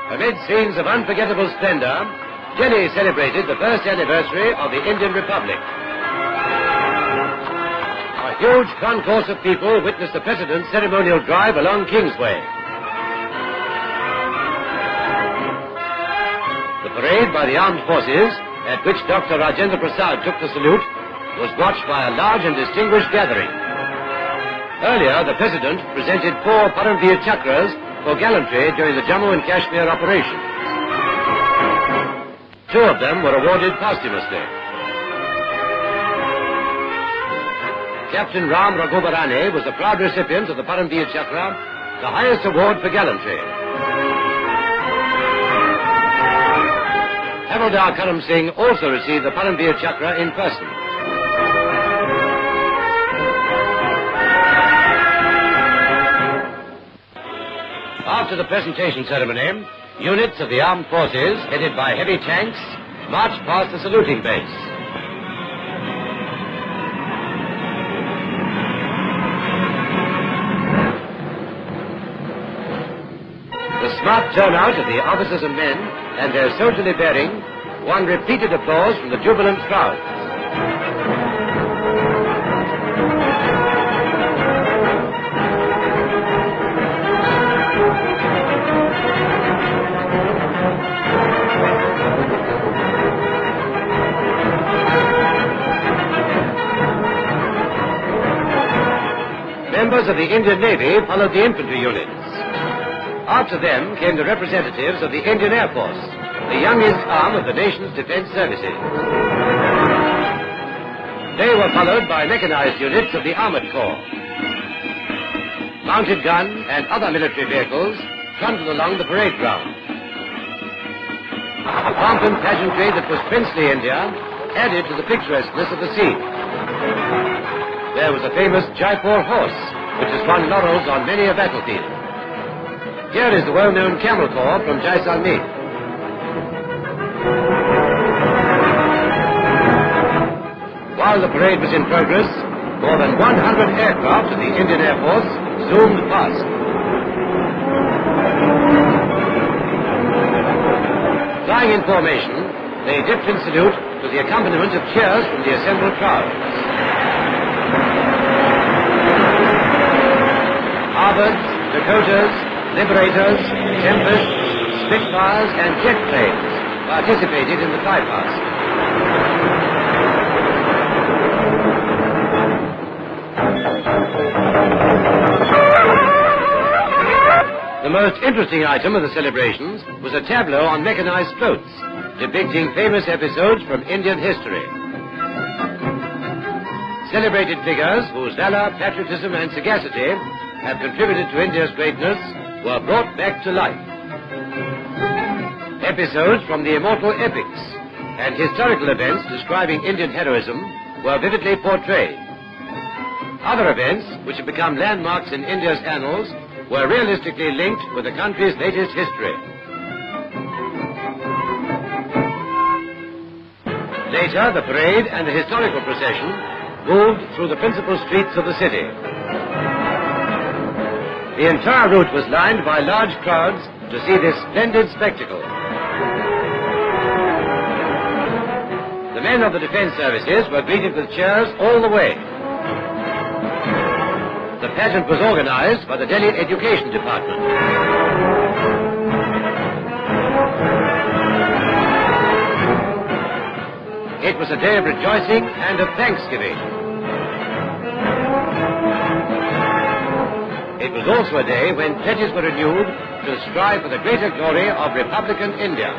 Amid scenes of unforgettable splendor, Delhi celebrated the first anniversary of the Indian Republic. A huge concourse of people witnessed the President's ceremonial drive along Kingsway. The parade by the armed forces, at which Dr. Rajendra Prasad took the salute, was watched by a large and distinguished gathering. Earlier, the President presented 4 Paramveer Chakras for gallantry during the Jammu and Kashmir operation. 2 of them were awarded posthumously. Captain Ram Raghubarane was the proud recipient of the Paramveer Chakra, the highest award for gallantry. Havildar Karam Singh also received the Paramveer Chakra in person. After the presentation ceremony, units of the armed forces, headed by heavy tanks, marched past the saluting base. The smart turnout of the officers and men and their soldierly bearing won repeated applause from the jubilant crowds. Members of the Indian Navy followed the infantry units. After them came the representatives of the Indian Air Force, the youngest arm of the nation's defense services. They were followed by mechanized units of the Armored Corps. Mounted guns and other military vehicles trundled along the parade ground. The pomp and pageantry that was princely India added to the picturesqueness of the scene. There was a famous Jaipur horse, which has won laurels on many a battlefield. Here is the well-known camel corps from Jaisalmer. While the parade was in progress, more than 100 aircraft of the Indian Air Force zoomed past. Flying in formation, they dipped in salute to the accompaniment of cheers from the assembled crowds. Harvards, Dakotas, Liberators, Tempests, Spitfires and jet planes participated in the flypast. The most interesting item of the celebrations was a tableau on mechanized floats, depicting famous episodes from Indian history. Celebrated figures whose valor, patriotism and sagacity have contributed to India's greatness were brought back to life. Episodes from the immortal epics and historical events describing Indian heroism were vividly portrayed. Other events, which have become landmarks in India's annals, were realistically linked with the country's latest history. Later, the parade and the historical procession moved through the principal streets of the city. The entire route was lined by large crowds to see this splendid spectacle. The men of the defense services were greeted with cheers all the way. The pageant was organized by the Delhi Education Department. It was a day of rejoicing and of thanksgiving. It was also a day when pledges were renewed to strive for the greater glory of Republican India.